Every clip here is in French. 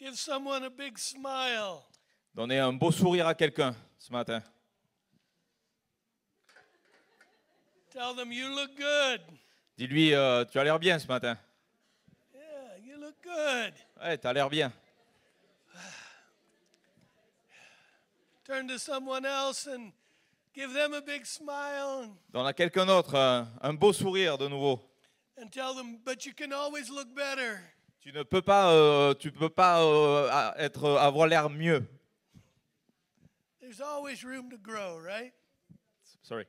Give someone a big smile. Donnez un beau sourire à quelqu'un ce matin. Tell them you look good. Dis-lui, tu as l'air bien ce matin. Yeah, you look good. Ouais, tu as l'air bien. Turn to someone else and give them a big smile Donne à quelqu'un d'autre un beau sourire de nouveau. and tell them, but you can always look better. Tu ne peux pas, avoir l'air mieux. There's always room to grow, right? Sorry.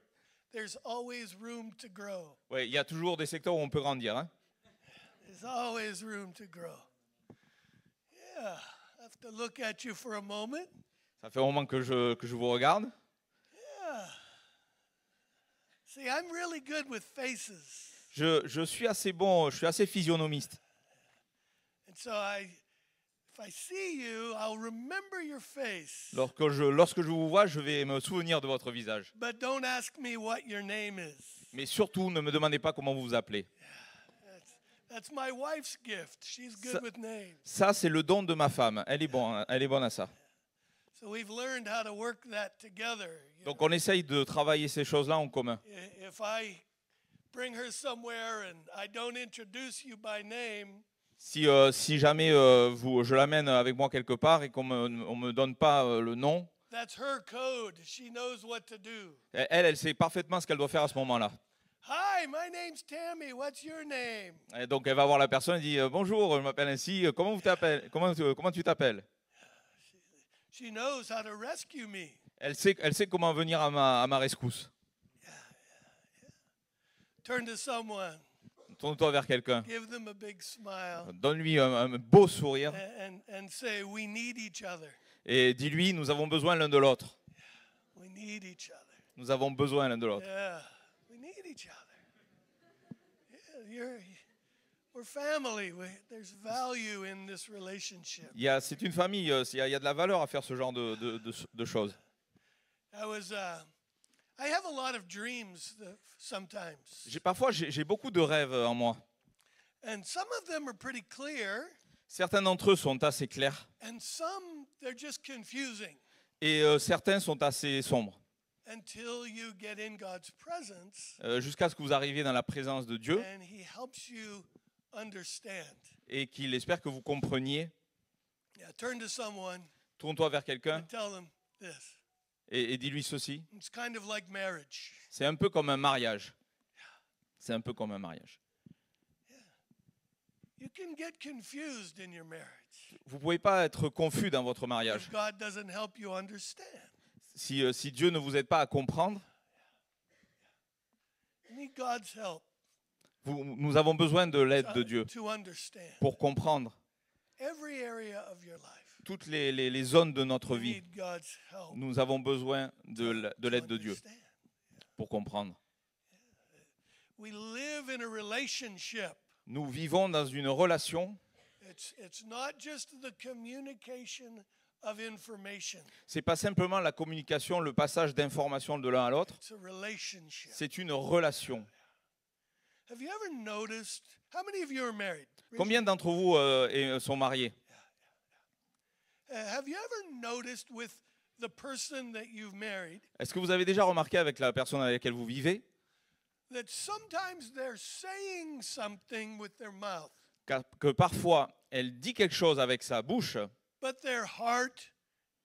There's always room to grow. Ouais, il y a toujours des secteurs où on peut grandir. Hein. There's always room to grow. Yeah, I have to look at you for a moment. Ça fait un moment que je vous regarde. Yeah. See, I'm really good with faces. Je suis assez bon, je suis assez physionomiste. And so if I see you, I'll remember your face. Lorsque je vous vois, je vais me souvenir de votre visage. But don't ask me what your name is. Mais surtout, ne me demandez pas comment vous vous appelez. That's my wife's gift. She's good with names. Ça, c'est le don de ma femme. Elle est bonne à ça. So we've learned how to work that together. Donc on essaye de travailler ces choses-là en commun. If I bring her somewhere and I don't introduce you by name, Si jamais je l'amène avec moi quelque part et qu'on me donne pas le nom, that's her code. She knows what to do. elle sait parfaitement ce qu'elle doit faire à ce moment-là. Hi, my name's Tammy. What's your name? Et donc elle va voir la personne et dit bonjour, je m'appelle ainsi. Comment tu t'appelles? She knows how to rescue me. Elle sait comment venir à ma rescousse. Turn to someone. Tourne-toi vers quelqu'un. Give them a big smile. Donne-lui un beau sourire And say, we need each other. et dis-lui nous avons besoin l'un de l'autre. We need each other. Nous avons besoin l'un de l'autre. Yeah, we need each other. Yeah, we're family. There's value in this relationship. C'est une famille, il y a de la valeur à faire ce genre de choses. I have a lot of dreams sometimes. Parfois, j'ai beaucoup de rêves en moi. And some of them are pretty clear. Certains d'entre eux sont assez clairs And some, they're just confusing. et certains sont assez sombres. Until you get in God's presence. Jusqu'à ce que vous arriviez dans la présence de Dieu And He helps you understand. et qu'il espère que vous compreniez. Yeah, turn to someone. Tourne-toi vers quelqu'un And tell them this. et dis-lui ceci. It's kind of like marriage. C'est un peu comme un mariage. C'est un peu comme un mariage. You can get confused in your marriage. Vous ne pouvez pas être confus dans votre mariage. If God doesn't help you understand. Si Dieu ne vous aide pas à comprendre, You need God's help nous avons besoin de l'aide de Dieu to understand pour comprendre every area of your life. toutes les zones de notre You vie. need God's help Nous avons besoin de to l'aide de Dieu understand. pour comprendre. We live in a relationship. Nous vivons dans une relation. It's not just the communication of information. C'est pas simplement la communication, le passage d'informations de l'un à l'autre. It's a relationship. C'est une relation. Have you ever noticed? How many of you are married? Combien d'entre vous sont mariés? Have you ever noticed with the person that you've married Est-ce que vous avez déjà remarqué avec la personne avec laquelle vous vivez that sometimes they're saying something with their mouth, que parfois elle dit quelque chose avec sa bouche, but their heart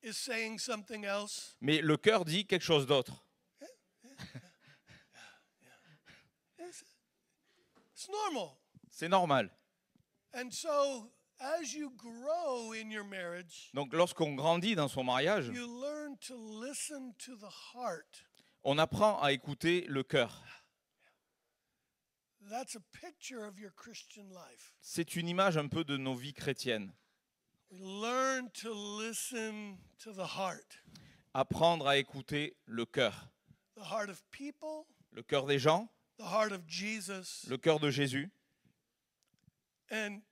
is saying something else? mais le cœur dit quelque chose d'autre? It's normal. C'est normal. And so, as you grow in your marriage, Donc lorsqu'on grandit dans son mariage, you learn to listen to the heart. on apprend à écouter le cœur. That's a picture of your Christian life. C'est une image un peu de nos vies chrétiennes. We learn to listen to the heart. Apprendre à écouter le cœur. The heart of people, Le cœur des gens, the heart of Jesus, le cœur de Jésus. and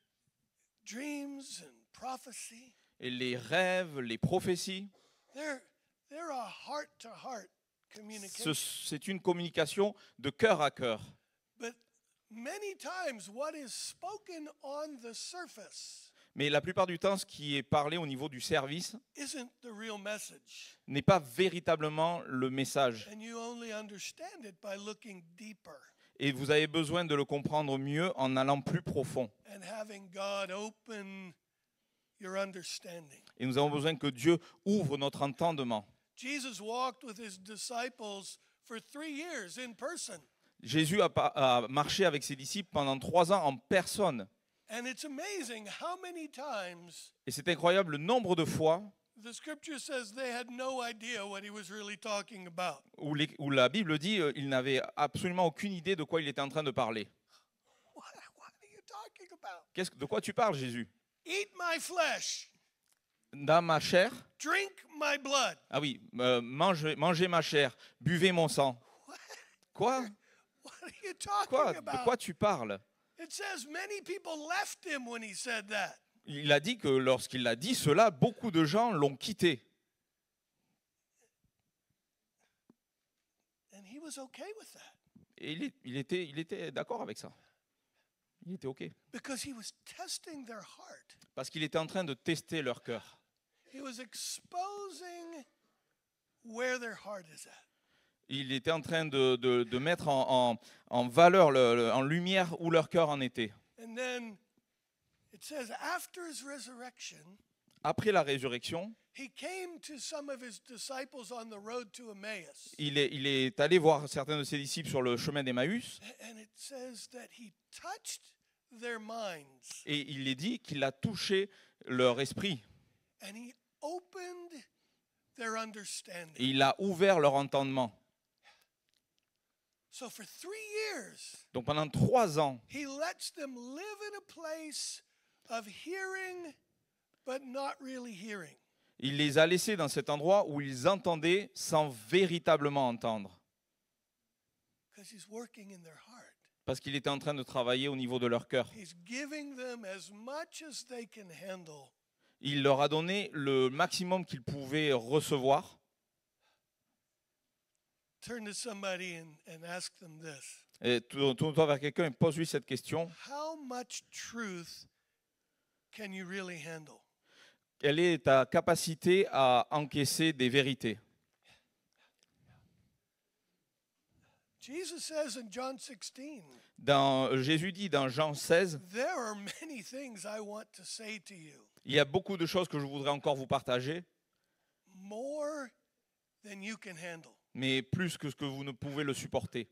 dreams and prophecy. Et les rêves, les prophéties, They're a heart-to-heart communication. c'est une communication de cœur à cœur. But many times what is spoken on the surface Mais la plupart du temps, ce qui est parlé au niveau du service isn't the real message. n'est pas véritablement le message. And you only understand it by looking deeper Et vous avez besoin de le comprendre mieux en allant plus profond. and having God open your understanding. Et nous avons besoin que Dieu ouvre notre entendement. Jesus walked with his disciples for 3 years in person. Jésus a marché avec ses disciples pendant 3 ans en personne. And it's amazing how many times Et c'est incroyable le nombre de fois the scripture says they had no idea what he was really talking about. où la Bible dit qu'ils n'avaient absolument aucune idée de quoi il était en train de parler. What are you talking about? De quoi tu parles, Jésus? Eat my flesh, Dans ma chair? drink my blood. Ah oui, mangez ma chair, buvez mon sang. Quoi? What are you talking Quoi? De about? quoi tu parles? It says many people left him when he said that. Il a dit que lorsqu'il a dit cela, beaucoup de gens l'ont quitté. And he was okay with that Et il était d'accord avec ça. Il était OK. because he was testing their heart. Parce qu'il était en train de tester leur cœur. He was exposing where their heart is at. Il était en train de mettre en valeur, en lumière où leur cœur en était. And then it says after his resurrection, Après la résurrection, he came to some of his disciples on the road to Emmaus. il est allé voir certains de ses disciples sur le chemin d'Emmaüs And it says that he touched their minds et il est dit qu'il a touché leur esprit. and he opened their Et understanding. il a ouvert leur entendement. So for 3 years, Donc pendant 3 ans, he lets them live in a place of hearing but not really hearing. il les a laissés dans cet endroit où ils entendaient sans véritablement entendre. Because he's working in their heart. Parce qu'il était en train de travailler au niveau de leur cœur. He's giving them as much as they can handle. Il leur a donné le maximum qu'ils pouvaient recevoir. Turn to somebody and ask them this. Et tourne-toi vers quelqu'un et pose-lui cette question. How much truth can you really handle? Quelle est ta capacité à encaisser des vérités? Jesus says in John 16, Jésus dit dans Jean 16, there are many things I want to say to you, il y a beaucoup de choses que je voudrais encore vous partager, more than you can handle. mais plus que ce que vous ne pouvez le supporter.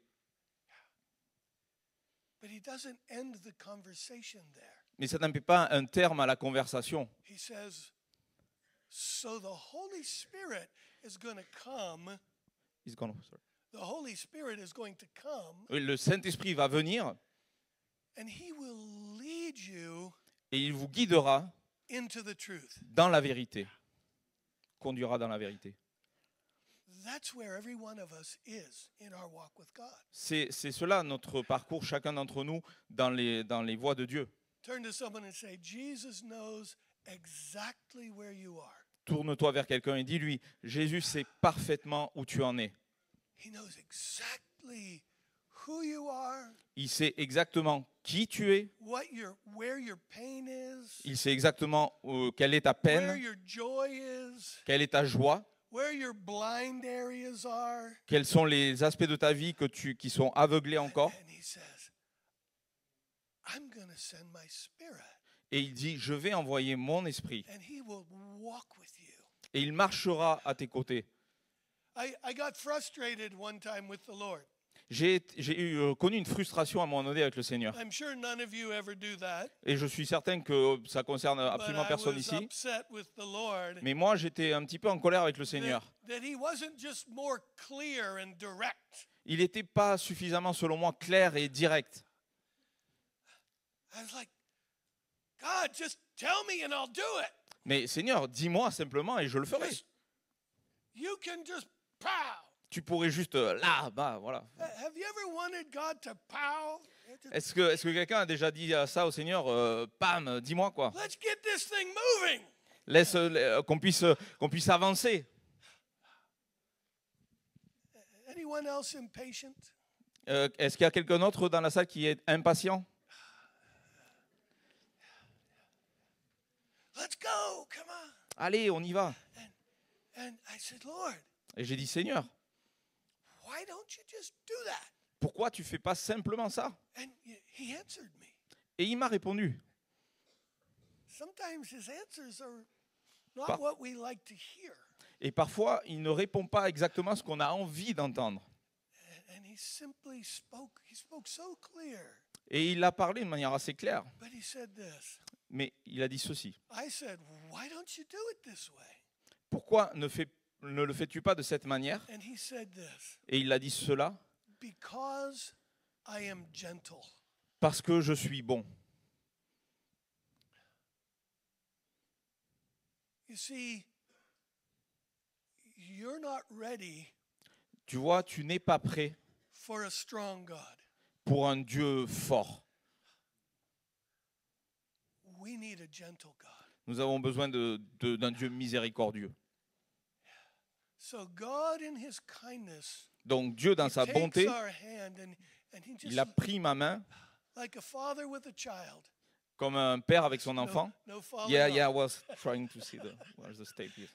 But he doesn't end the conversation there. Mais ça n'empêche pas un terme à la conversation. He says, so the Holy Spirit is going to come. The Holy Spirit is going to come Le Saint-Esprit va venir and he will lead you et il vous guidera into the truth. dans la vérité, conduira dans la vérité. That's where every one of us is in our walk with God. C'est cela notre parcours, chacun d'entre nous, dans les voies de Dieu. Turn to someone and say, Jesus knows exactly where you are. Tourne-toi vers quelqu'un et dis-lui, Jésus sait parfaitement où tu en es. He knows exactly who you are, Il sait exactement qui tu es. where your pain is, Il sait exactement quelle est ta where peine, your joy is, quelle est ta joie, where your blind areas are. quels sont les aspects de ta vie qui sont aveuglés encore. And he says, I'm going to send my spirit Et il dit, je vais envoyer mon esprit and he will walk with you. et il marchera à tes côtés. I got frustrated one time with the Lord. J'ai connu une frustration à un moment donné avec le Seigneur. I'm sure none of you ever do that. Et je suis certain que ça concerne But absolument I personne was ici. upset with the Lord Mais moi, j'étais un petit peu en colère avec le Seigneur. that he wasn't just more clear and direct. Il n'était pas suffisamment, selon moi, clair et direct. I was like, God, just tell me and I'll do it. Mais Seigneur, dis-moi simplement et je le ferai. You can just pow. Tu pourrais juste là, bah, voilà. Have you ever wanted God to pow? Est-ce que quelqu'un a déjà dit ça au Seigneur, pam, dis-moi quoi. Let's get this thing moving. Laisse qu'on puisse avancer. Anyone else impatient? Est-ce qu'il y a quelqu'un d'autre dans la salle qui est impatient? go, come on. Allez, on y va. And I said, Lord, Et j'ai dit, Seigneur, why don't you just do that? pourquoi tu fais pas simplement ça? And he answered me. Et il m'a répondu. Sometimes his answers are not Par- what we like to hear. Et parfois, il ne répond pas exactement ce qu'on a envie d'entendre. And he simply spoke. He spoke so clear. Et il a parlé de manière assez claire. But he said this. Mais il a dit ceci. I said, why don't you do it this way? Pourquoi ne le fais-tu pas de cette manière? And he said this. Et il a dit cela. Because I am gentle. Parce que je suis bon. You see, you're not ready Tu vois, tu n'es pas prêt for a strong God. pour un Dieu fort. We need a gentle God. Nous avons besoin d'un Dieu miséricordieux. So God in his kindness, Donc Dieu, dans he sa takes bonté, our hand and he il a just, pris ma main like a father with a child. comme un père avec son enfant. No falling Yeah, off. yeah, I was trying to see where's the state here.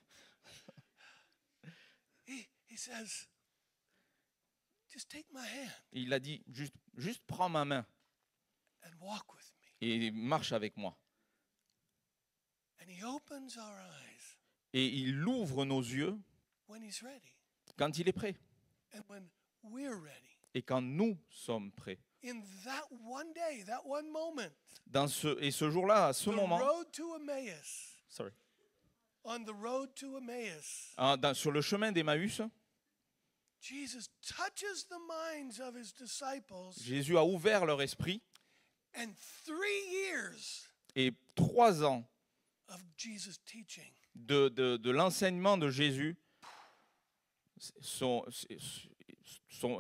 He says, just take my hand Il a dit, juste prends ma main and walk with me. et marche avec moi. And he opens our eyes Et il ouvre nos yeux when he's ready quand il est prêt and when we're ready. et quand nous sommes prêts. In that one day, that one moment, Et ce jour-là, à ce the moment, road to Emmaus, sorry. on the road to Emmaus, Sur le chemin d'Emmaüs, Jesus touches the minds of his disciples, Jésus a ouvert leur esprit and 3 years et 3 ans of Jesus teaching de l'enseignement de Jésus sont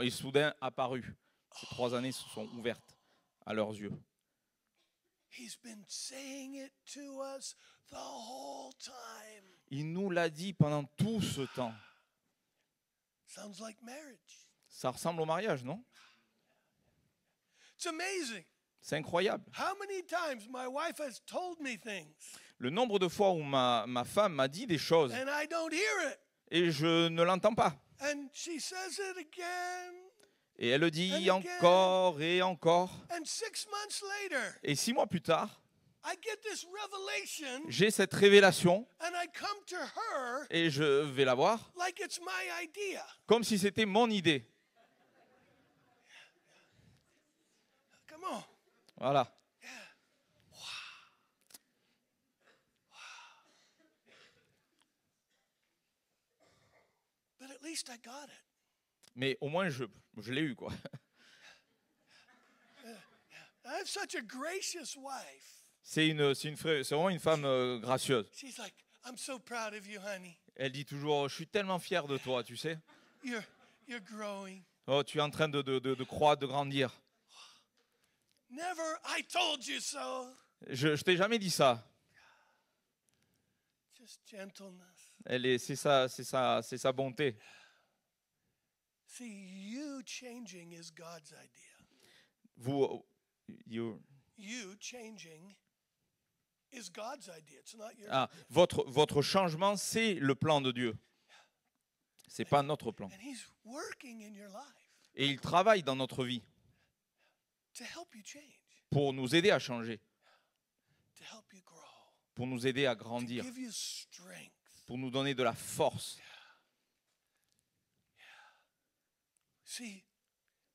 et soudain apparus. Ces 3 années se sont ouvertes à leurs yeux. He's been saying it to us the whole time. Il nous l'a dit pendant tout ce temps. Sounds like marriage. Ça ressemble au mariage, non? It's amazing. C'est incroyable. How many times my wife has told me things Le nombre de fois où ma femme m'a dit des choses and I don't hear it. et je ne l'entends pas. And she says it again. Et elle le dit And again. encore et encore. And 6 months later, Et 6 mois plus tard, I get this revelation j'ai cette révélation and I come to her et je vais la voir like it's my idea. comme si c'était mon idée. Come on. Voilà. But at least I got it. Mais au moins, je l'ai eu, quoi. I have such a gracious wife. C'est vraiment une femme gracieuse. She's like, I'm so proud of you, honey. Elle dit toujours, je suis tellement fier de toi, tu sais. You're growing. Oh, tu es en train de croître, de grandir. Never, I told you so. Je t'ai jamais dit ça. Just gentleness. C'est sa bonté. See, you changing is God's idea. You changing is God's idea. It's not yours. Votre changement, c'est le plan de Dieu. C'est pas notre plan. And he's working in your life Et il travaille dans notre vie to help you change, pour nous aider à changer, to help you grow, pour nous aider à to grandir, give you strength. pour nous donner de la force. See,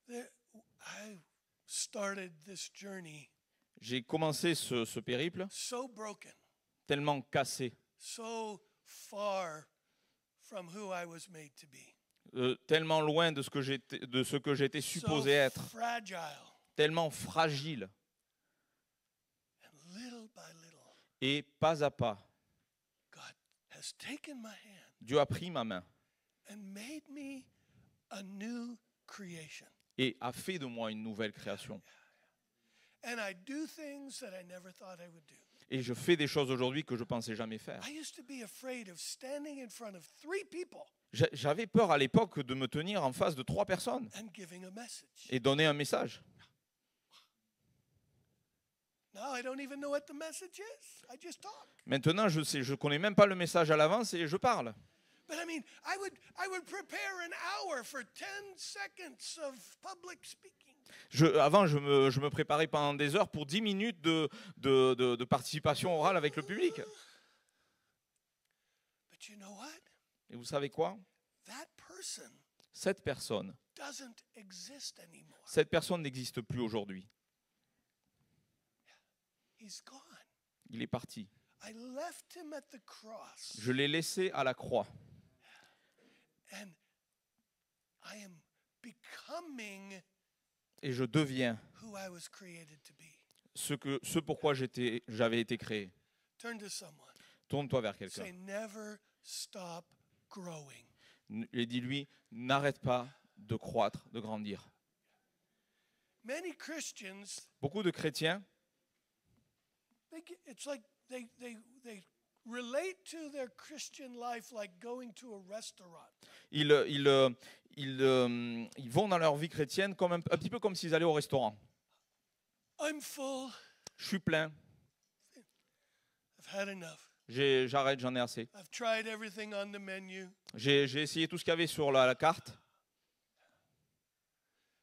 I started this journey J'ai commencé ce périple so broken, tellement cassé, so far from who I was made to be, tellement loin de ce que j'étais supposé so être, fragile. tellement fragile. And little by little, Et pas à pas, God has taken my hand Dieu a pris ma main and made me a new creation. et a fait de moi une nouvelle création. And I do things that I never thought I would do. Et je fais des choses aujourd'hui que je pensais jamais faire. I used to be afraid of standing in front of 3 people J'avais peur à l'époque de me tenir en face de 3 personnes and giving a message. et donner un message. Now I don't even know what the message is. I just talk. Maintenant, je connais même pas le message à l'avance et je parle. But I mean, I would prepare an hour for 10 seconds of public speaking. Avant, je me préparais pendant des heures pour 10 minutes de participation orale avec le public. But you know what? Et vous savez quoi? That person Cette personne doesn't exist anymore. Cette personne n'existe plus aujourd'hui. He's gone. Il est parti. I left him at the cross. Je l'ai laissé à la croix. And I am becoming Et je deviens who I was created to be. ce pourquoi j'avais été créé. Turn to someone. Tourne-toi vers quelqu'un. Say, never stop growing. Et dis-lui, n'arrête pas de croître, de grandir. Many Christians, Beaucoup de chrétiens, it's like they relate to their Christian life like going to a restaurant. ils vont dans leur vie chrétienne comme un petit peu comme s'ils allaient au restaurant. I'm full. Je suis plein, I've had enough. j'arrête, j'en ai assez. I've tried everything on the menu. J'ai essayé tout ce qu'il y avait sur la carte.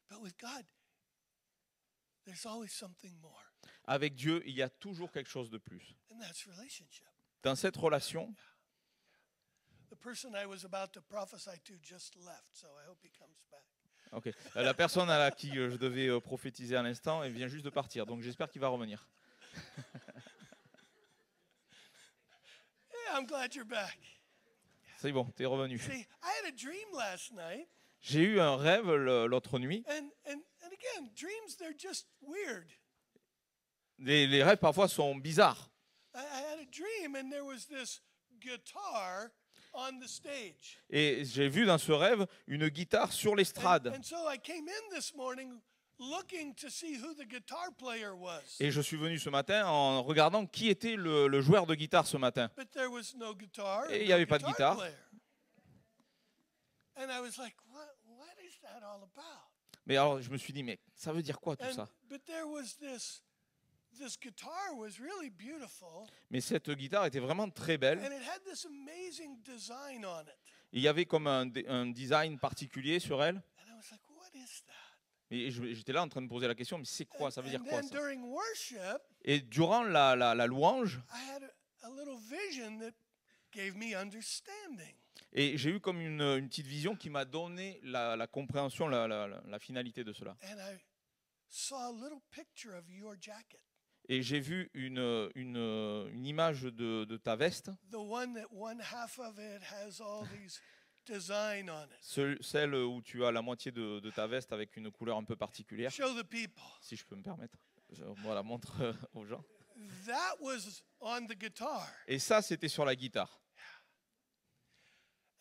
But with God, there's always something more. Avec Dieu, il y a toujours quelque chose de plus. And that's relationship. Dans cette relation, The person I was about to prophesy to just left, so I hope he comes back. ok, la personne à qui je devais prophétiser à l'instant, elle vient juste de partir, donc j'espère qu'il va revenir. Yeah, I'm glad you're back. C'est bon, t'es revenu. See, I had a dream last night, J'ai eu un rêve l'autre nuit. and again, dreams, they're just weird. Les rêves parfois sont bizarres. I had a dream, and there was this guitar on the stage. Et j'ai vu dans ce rêve une guitare sur l'estrade. And so I came in this morning looking to see who the guitar player was. Et je suis venu ce matin en regardant qui était le joueur de guitare ce matin. But there was no guitar. Et il and n'y no avait pas de guitare. player. And I was like, what is that all about? Mais alors je me suis dit, mais ça veut dire quoi tout ça? But there was this guitar was really beautiful, Mais cette guitare était vraiment très belle. and it had this amazing design on it. Il y avait comme un design particulier sur elle. And I was like, what is that? Et j'étais là en train de poser la question, mais c'est quoi? Ça veut dire And quoi then ça? during worship, Et durant la louange, I had a little vision that gave me understanding. et j'ai eu comme une petite vision qui m'a donné la compréhension, la finalité de cela. And I saw a little picture of your jacket. Et j'ai vu une image de ta veste, The one that one half of it has all these design on it. celle où tu as la moitié de ta veste avec une couleur un peu particulière, Show the people. si je peux me permettre. Voilà, montre aux gens. That was on the guitar. Et ça, c'était sur la guitare.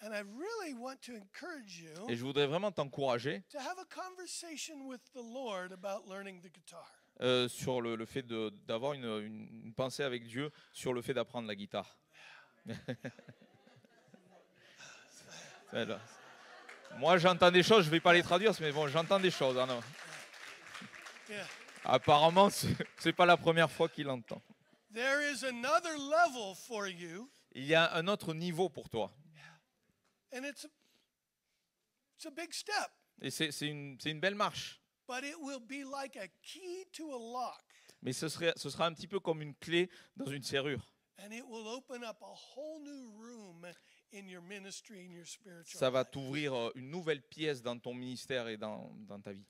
And I really want to encourage you Et je voudrais vraiment t'encourager to have a conversation with the Lord about learning the guitar. sur le fait d'avoir une pensée avec Dieu sur le fait d'apprendre la guitare. Moi, j'entends des choses, je ne vais pas les traduire, mais bon, j'entends des choses. Hein, non. Yeah. Apparemment, c'est pas la première fois qu'il entend. There is another level for you, Il y a un autre niveau pour toi. and it's a big step, Et c'est une belle marche. but it will be like a key to a lock, Mais ce sera un petit peu comme une clé dans une serrure. and it will open up a whole new room in your ministry, in your spiritual Ça va life. t'ouvrir une nouvelle pièce dans ton ministère et dans ta vie.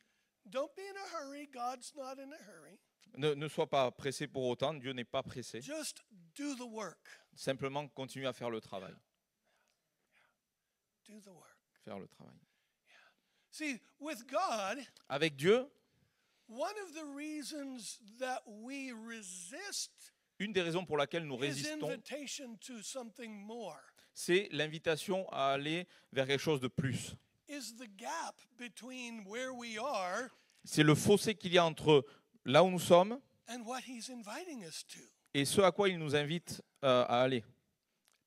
Don't be in a hurry. God's not in a hurry. Ne sois pas pressé pour autant, Dieu n'est pas pressé. Just do the work. Simplement continue à faire le travail. Do the work. Faire le travail. See, with God, Avec Dieu, one of the reasons that we resist une des raisons pour laquelle nous his résistons, invitation to something more c'est l'invitation à aller vers quelque chose de plus. is the gap between where we are C'est le fossé qu'il y a entre là où nous sommes and what he's inviting us to. et ce à quoi il nous invite à aller.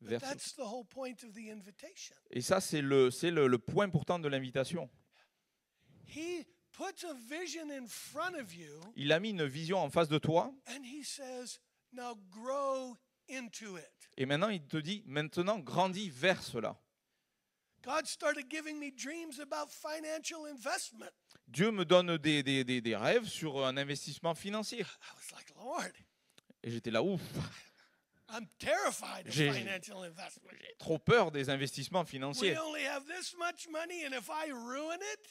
But that's the whole point of the invitation. Et ça, c'est le point important de l'invitation. He puts a vision in front of you Il a mis une vision en face de toi and he says, now grow into it. et maintenant il te dit, maintenant grandis vers cela. God started giving me dreams about financial investment. Dieu me donne des rêves sur un investissement financier. I was like, Lord, Et j'étais là, ouf, I'm terrified of J'ai- financial investment. j'ai trop peur des investissements We financiers. only have this much money, and if I ruin it,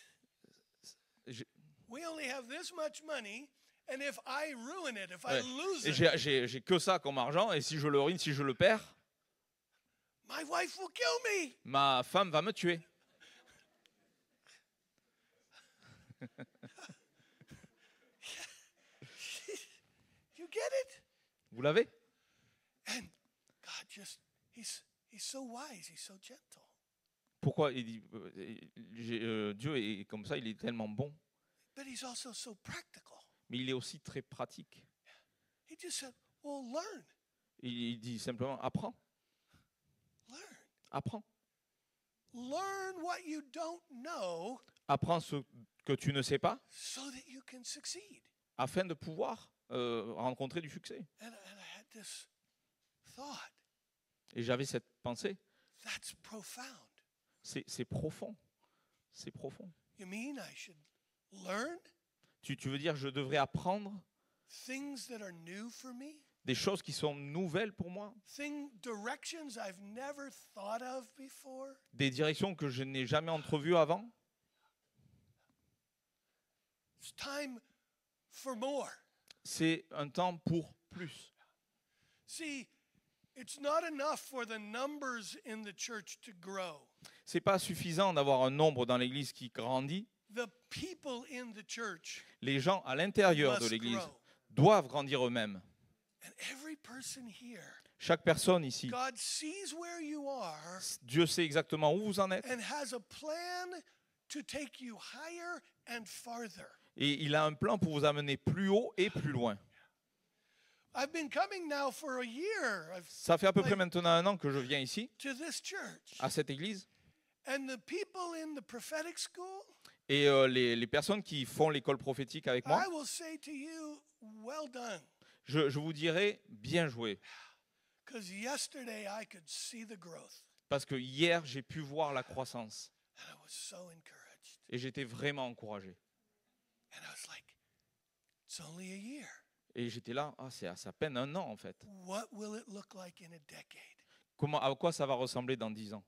J'ai- we only have this much money, and if I ruin it, if I Ouais. lose Et it, j'ai que ça comme argent, et si je le ruine, si je le perds, my wife will kill me. ma femme va me tuer. You get it? Vous l'avez? And God he's so wise, he's so gentle. Pourquoi il dit, Dieu est comme ça, il est tellement bon, But he's also so practical. mais il est aussi très pratique. He just said, well, learn. Il dit simplement, apprends, Learn. apprends. Learn what you don't know Apprends ce que tu ne sais pas, so that you can succeed. afin de pouvoir rencontrer du succès. And I had this thought. Et j'avais cette pensée, That's profound. c'est profond, c'est profond. You mean I should learn Tu veux dire, je devrais apprendre things that are new for me? des choses qui sont nouvelles pour moi, Directions I've never thought of before? des directions que je n'ai jamais entrevues avant. It's time for more. C'est un temps pour plus. See, it's not enough for the numbers in the church to grow. C'est pas suffisant d'avoir un nombre dans l'Église qui grandit. The people in the church Les gens à l'intérieur de must l'Église grow. doivent grandir eux-mêmes. And every person here, Chaque personne ici, God sees where you are Dieu sait exactement où vous en êtes and has a plan to take you higher and farther. et il a un plan pour vous amener plus haut et plus loin. I've been coming now for a year Ça fait à peu près maintenant 1 an que je viens ici, to this church. à cette église, And the people in the prophetic school, et les personnes qui font l'école prophétique avec moi, I will say to you, well done. je vous dirai bien joué. Because yesterday I could see the growth. Parce que hier, j'ai pu voir la croissance And I was so encouraged. et j'étais vraiment encouragé. And I was like, it's only a year. Et j'étais là, c'est à peine 1 an en fait. What will it look like in a decade À quoi ça va ressembler dans 10 ans?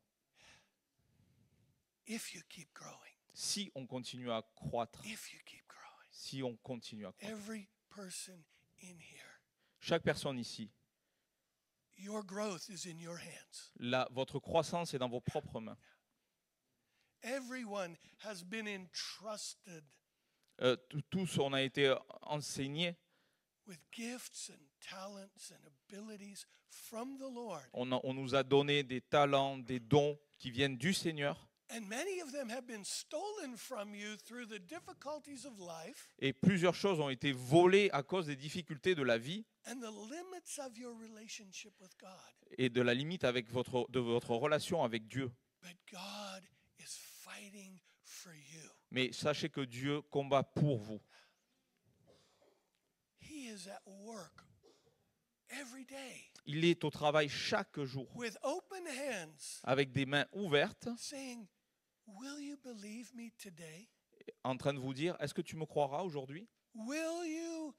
if you keep growing? Si on continue à croître, If you keep growing. si on continue à croître. Every person in here, Chaque personne ici, your growth is in your hands. votre croissance est dans vos propres mains. Everyone has been entrusted Tous, on a été enseignés, with gifts and talents and abilities from the Lord. on nous a donné des talents, des dons qui viennent du Seigneur. And many of them have been stolen from you through the difficulties of life Et plusieurs choses ont été volées à cause des difficultés de la vie and the limits of your relationship with God. et de la limite de votre relation avec Dieu. But God is fighting for you. Mais sachez que Dieu combat pour vous. He is at work every day Il est au travail chaque jour with open hands avec des mains ouvertes saying, will you believe me today? en train de vous dire, est-ce que tu me croiras aujourd'hui? Will you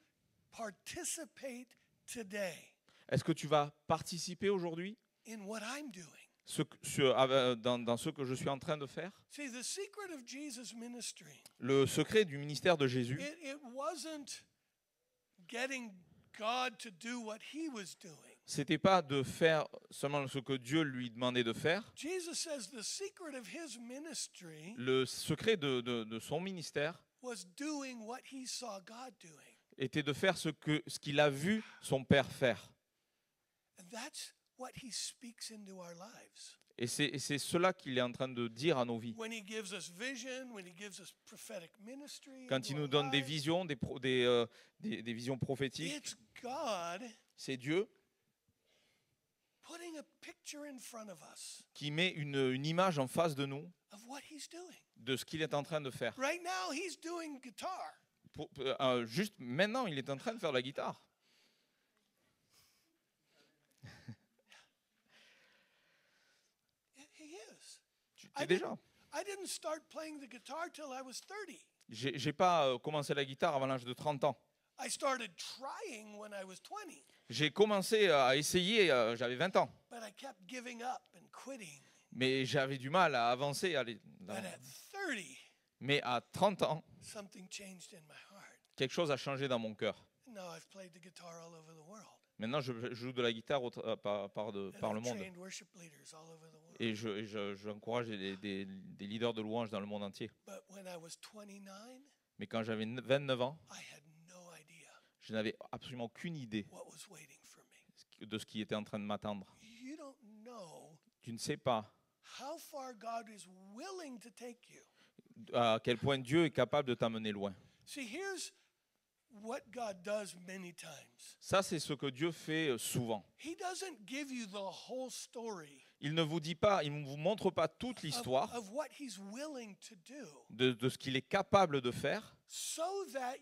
participate today Est-ce que tu vas participer aujourd'hui in what I'm doing? dans ce que je suis en train de faire? See, the secret of Jesus' ministry, Le secret du ministère de Jésus, it wasn't getting God to do what he was doing. c'était pas de faire seulement ce que Dieu lui demandait de faire. Jesus says the secret of his ministry Le secret de son ministère was doing what he saw God doing. était de faire ce qu'il a vu son Père faire. And that's what he speaks into our lives. Et c'est cela qu'il est en train de dire à nos vies. When he gives us vision, when he gives us prophetic ministry, Quand into il our nous donne des lives, visions, des visions prophétiques, it's God c'est Dieu putting a picture in front of us qui met une image en face de nous of what he's doing. de ce qu'il est en train de faire. Right now, he's doing guitar. Juste maintenant, il est en train de faire de la guitare. He is. Tu t'es déjà. I didn't start playing the guitar till I was 30. J'ai pas commencé la guitare avant l'âge de 30 ans. I started trying when I was 20, J'ai commencé à essayer, j'avais 20 ans. but I kept giving up and quitting. Mais j'avais du mal à avancer. But at 30, Mais à 30 ans, something changed in my heart. quelque chose a changé dans mon cœur. Now I've played the guitar all over the world. Maintenant, je joue de la guitare par le And I've monde. trained worship leaders all over the world. Et j'encourage des leaders de louanges dans le monde entier. But when I was 29, Mais quand j'avais 29 ans, I had no idea je n'avais absolument aucune idée what was waiting for me. de ce qui était en train de m'attendre. You don't know Tu ne sais pas how far God is willing to take you. à quel point Dieu est capable de t'amener loin. See, here's what God does many times. Ça, c'est ce que Dieu fait souvent. He doesn't give you the whole story Il ne vous dit pas, il ne vous montre pas toute l'histoire of what he's willing to do de ce qu'il est capable de faire so that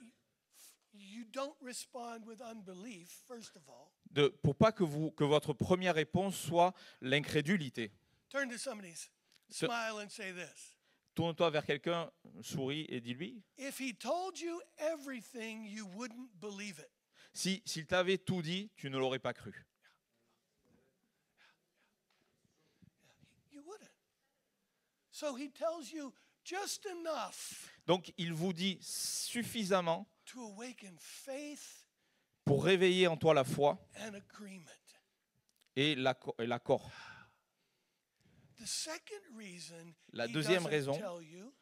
you don't respond with unbelief, first of all. pour pas que votre première réponse soit l'incrédulité. Turn to somebody, smile and say this. Tourne-toi vers quelqu'un, souris et dis-lui. If he told you everything, you wouldn't believe it. S'il t'avait tout dit, tu ne l'aurais pas cru. You wouldn't. So he tells you just enough Donc, il vous dit suffisamment to awaken faith pour réveiller en toi la foi and agreement. et l'accord. The second reason La he deuxième doesn't raison tell you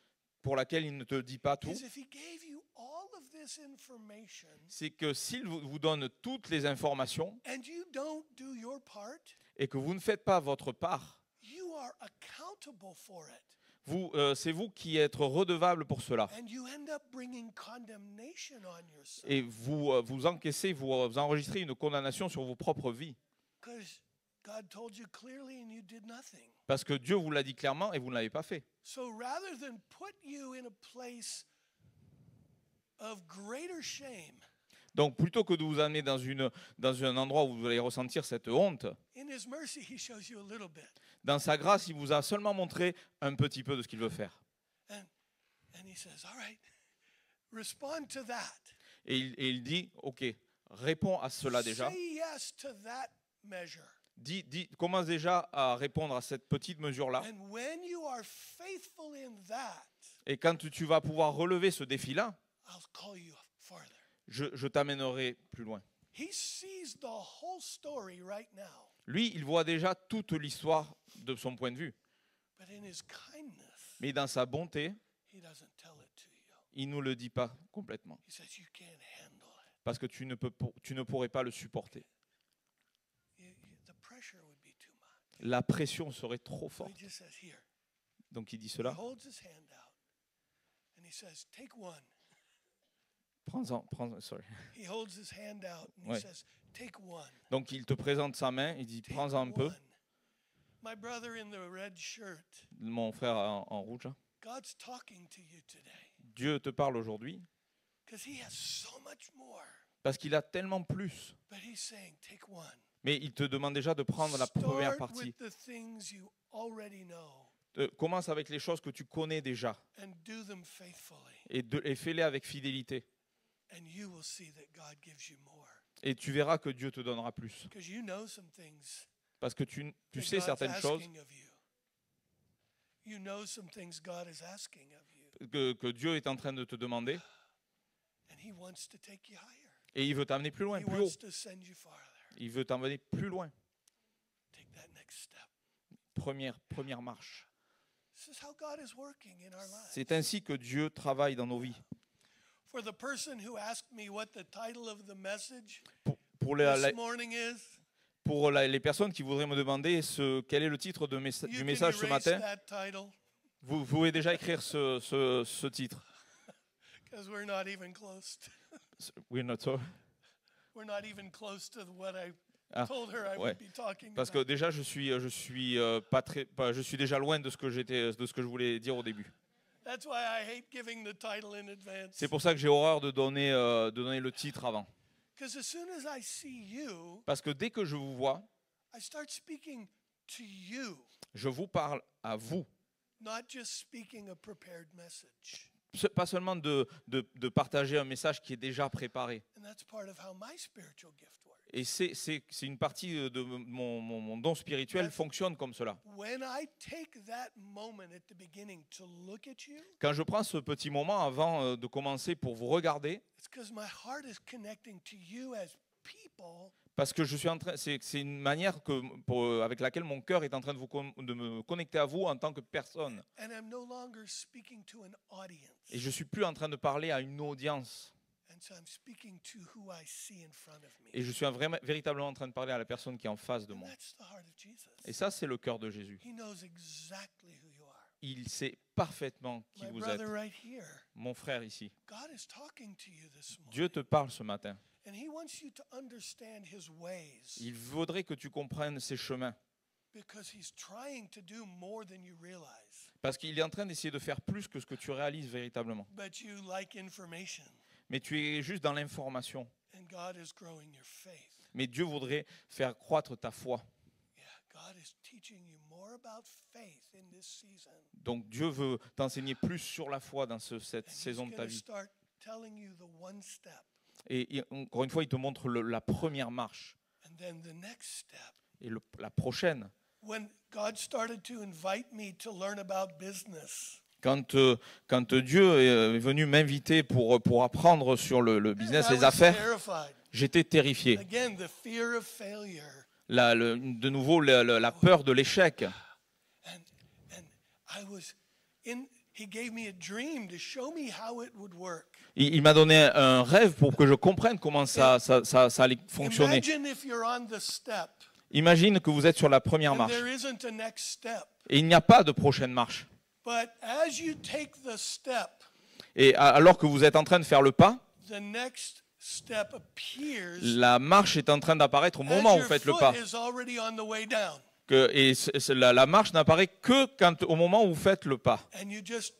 pour laquelle il ne te dit pas tout, is if he gave you all of this information c'est que s'il vous donne toutes les informations and you don't do your part, et que vous ne faites pas votre part, you are accountable for it. c'est vous qui êtes redevable pour cela. And you end up bringing condemnation on yourself. Et vous encaissez, vous enregistrez une condamnation sur vos propres vies. Because God told you clearly and you did nothing. Parce que Dieu vous l'a dit clairement et vous ne l'avez pas fait. So rather than put you in a place of greater shame, Donc plutôt que de vous amener dans un endroit où vous allez ressentir cette honte, in his mercy he shows you a little bit. dans sa grâce, il vous a seulement montré un petit peu de ce qu'il veut faire. And he says, all right, respond to that. Et il dit, ok, réponds à cela déjà. Say yes to that measure. Commence déjà à répondre à cette petite mesure-là. And when you are faithful in that, Et quand tu vas pouvoir relever ce défi-là, I'll call you farther. je t'amènerai plus loin. He sees the whole story right now. Lui, il voit déjà toute l'histoire de son point de vue. But in his kindness, Mais dans sa bonté, he doesn't tell it to you. il ne nous le dit pas complètement. He says you can't handle it. Parce que tu ne pourrais pas le supporter. The pressure would be too much. La pression serait trop So he forte. just says, here. Donc il dit He cela. holds his hand out and he says, take one. Sorry. He holds his hand out and he Ouais. says, take one. Donc il te présente sa main, il dit Take prends-en un peu. one. My brother in the red shirt, Mon frère en rouge, là. God's talking to you today Dieu te parle aujourd'hui because he has so much more. parce qu'il a tellement plus. But he's saying, take one. Mais il te demande déjà de prendre la première Start partie. with the things you already know Commence avec les choses que tu connais déjà and do them faithfully. et fais-les avec fidélité. And you will see that God gives you more. Et tu verras que Dieu te donnera plus. Because you know some things Parce que tu that sais God's certaines choses asking of you. You know some things God is asking of you. que Dieu est en train de te demander And he wants to take you higher. et il veut t'amener plus loin, He plus haut. wants to send you farther. Il veut t'amener plus loin. Take that next step. Première marche. This is how God is working in our lives. C'est ainsi que Dieu travaille dans nos vies. For the person who asked me what the title of the message Pour this morning is, les personnes qui voudraient me demander quel est le titre du you can message ce erase matin, that title vous pouvez déjà écrire ce titre. because we're not even close. We're not so- We're not even close to what I Ah, told her I ouais. would be talking Parce que about. déjà, je suis déjà loin de ce que je voulais dire au début. That's why I hate giving the title in advance. C'est pour ça que j'ai horreur de donner le titre avant. Because as soon as I see you, Parce que dès que je vous vois, I start speaking to you, je vous parle à vous. not just speaking a prepared message. Pas seulement de partager un message qui est déjà préparé. And that's part of how my spiritual gift works. Et c'est une partie de mon don spirituel fonctionne comme cela. When I take that moment at the beginning to look at you, Quand je prends ce petit moment avant de commencer pour vous regarder, it's because my heart is connecting to you as people, parce que je suis en train, c'est une manière avec laquelle mon cœur est en train de me connecter à vous en tant que personne. and I'm no longer speaking to an audience. Et je suis plus en train de parler à une audience. And so I'm speaking to who I see in front of me. Et je suis véritablement en train de parler à la personne qui est en face de And moi. that's the heart of Jesus. Et ça, c'est le cœur de Jésus. He knows exactly who you are. Il sait parfaitement qui My vous êtes. brother right here, Mon frère ici. God is talking to you this morning. Dieu te parle ce matin. And he wants you to understand his ways Il voudrait que tu comprennes ses chemins. because he's trying to do more than you realize. Parce qu'il est en train d'essayer de faire plus que ce que tu réalises véritablement. But you like information, Mais tu es juste dans l'information. and God is growing your faith. Mais Dieu voudrait faire croître ta foi. Yeah, God is teaching you more about faith in this season. Donc Dieu veut t'enseigner plus sur la foi dans cette And he's saison de ta going to vie. start telling you the one step, Et encore une fois, il te montre la première marche. and then the next step. Et la prochaine. When God started to invite me to learn about business, Quand Dieu est venu m'inviter pour apprendre sur le business, I les was affaires, terrified. j'étais terrifié. Again, the fear of failure. De nouveau, la peur de l'échec. And I was in, he gave me a dream to show me how it would work. Il m'a donné un rêve pour que je comprenne comment ça allait fonctionner. Imagine if you're on the step Imagine que vous êtes sur la première and marche there isn't a next step. et il n'y a pas de prochaine marche. But as you take the step, Et alors que vous êtes en train de faire le pas, the next step appears la marche est en train d'apparaître au moment as où your vous faites le pas. foot is already on the way down. La marche n'apparaît que au moment où vous faites le pas. And you just,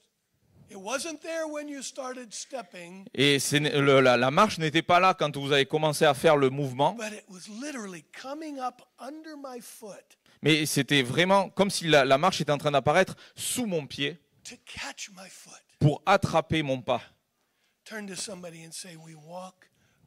it wasn't there when you started stepping, Et la marche n'était pas là quand vous avez commencé à faire le mouvement, but it was literally coming up under my foot mais c'était vraiment comme si la marche était en train d'apparaître sous mon pied to catch my foot. pour attraper mon pas. Turn to somebody and say, we walk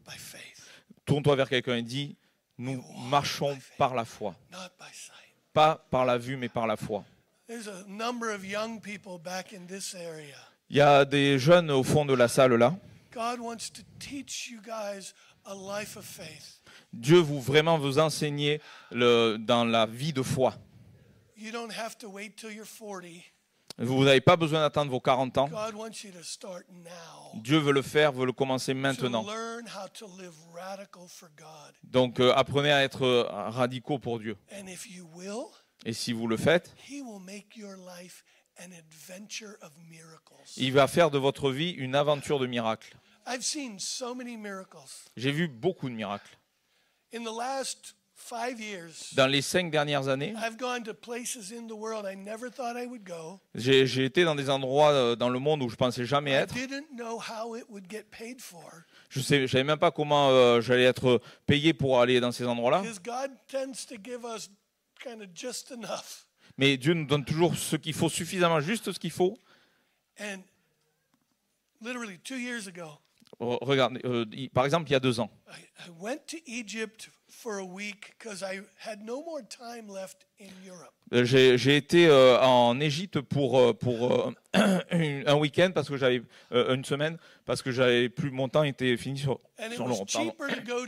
by faith, Tourne-toi vers quelqu'un et dis, nous marchons par la foi. not by sight. Pas par la vue, mais par la foi. There's a number of young people back in this area. Il y a des jeunes au fond de la salle là. God wants to teach you guys a life of faith. Dieu vraiment vous enseigner dans la vie de foi. You don't have to wait till you're 40. Vous n'avez pas besoin d'attendre vos 40 ans. God wants you to start now. Dieu veut le faire, veut le commencer maintenant. To learn how to live radical for God. Donc apprenez à être radicaux pour Dieu. And if you will, Et si vous le faites, He will make your life an adventure of miracles. il va faire de votre vie une aventure de miracles. I've seen so many miracles. J'ai vu beaucoup de miracles. In the last 5 years, Dans les 5 dernières années, I've gone to places in the world I never thought I would go. j'ai été dans des endroits dans le monde où je pensais jamais I être. didn't know how it would get paid for. Je savais même pas comment j'allais être payé pour aller dans ces endroits-là. Because God tends to give us kind of just enough. Mais Dieu nous donne toujours ce qu'il faut, suffisamment, juste ce qu'il faut. And literally 2 years ago, Regardez, par exemple, il y a 2 ans, I went to Egypt for a week because I had no more time left in Europe. j'ai été en Égypte pour un week-end parce que j'avais une semaine parce que j'avais plus mon temps était fini sur And it sur was l'Europe. Pardon. cheaper to go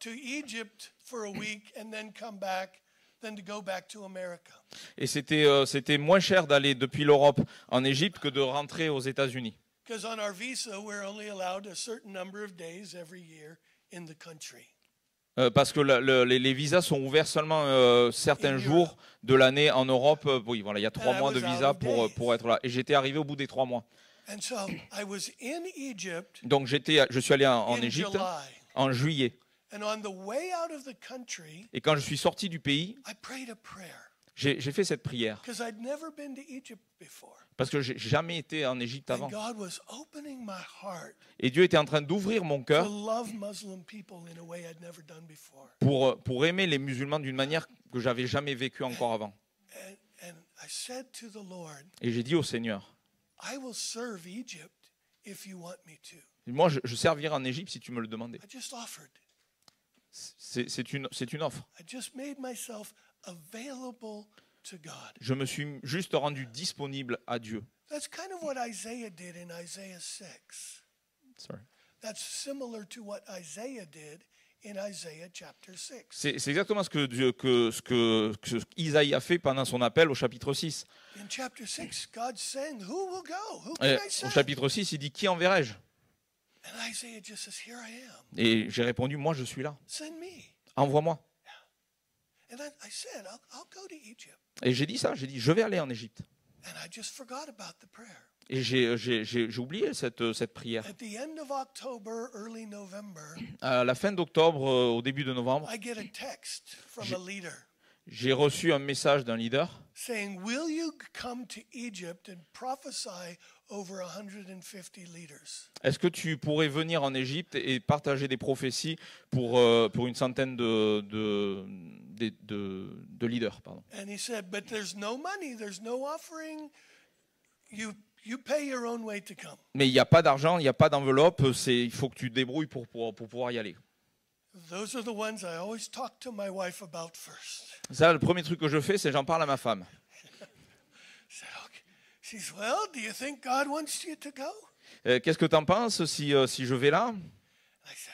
to Egypt for a week and then come back than to go back to America. Et c'était moins cher d'aller depuis l'Europe en Égypte que de rentrer aux États-Unis. Because on our visa, we're only allowed a certain number of days every year in the country. Parce que les visas sont ouverts seulement certains jours de l'année en Europe. Oui, voilà, il y a 3 mois de visa pour être là. Et j'étais arrivé au bout des 3 mois. And so I was in Egypt Donc je suis allé en in Égypte July. en juillet. And on the way out of the country, Et quand je suis sorti du pays, I prayed a prayer j'ai fait cette prière. because I'd never been to Egypt before. Parce que j'ai jamais été en Égypte And avant. God was opening my heart Et Dieu était en train d'ouvrir mon to cœur love Muslim people in a way I'd never done before. pour aimer les musulmans d'une manière que j'avais jamais vécue encore avant. And I said to the Lord, Et j'ai dit au Seigneur, I will serve Egypt if you want me to. moi je servirai en Égypte si tu me le demandais. I just offered. C'est une offre. I just made myself available to God. Je me suis juste rendu disponible à Dieu. That's kind of what Isaiah did in Isaiah 6. Sorry. That's similar to what Isaiah did in Isaiah chapter 6. C'est exactement ce que Isaïe a fait pendant son appel au chapitre 6. In chapter 6, God's saying, who will go? Who can I Au send? chapitre 6, il dit, qui enverrai-je? And Isaiah just says, here I am. Et j'ai répondu, moi je suis là. Send me. Envoie-moi. And I said, I'll go to Egypt. Et j'ai dit ça, j'ai dit, je vais aller en Égypte. And I just forgot about the prayer. Et j'ai oublié cette prière. At the end of October, early November, À la fin d'octobre, au début de novembre, I get a text from a leader j'ai reçu un message d'un leader saying, will you come to Egypt and prophesy over 150 leaders? Est-ce que tu pourrais venir en Égypte et partager des prophéties pour une centaine de leaders, pardon. And he said, but there's no money, there's no offering. You pay your own way to come. Mais il n'y a pas d'argent, il n'y a pas d'enveloppe, il faut que tu te débrouilles pour pouvoir y aller. Those are the ones I always talk to my wife about first. Ça, le premier truc que je fais, c'est j'en parle à ma femme. I said, okay. She says, well, do you think God wants you to go? Qu'est-ce que tu en penses si je vais là? And I said,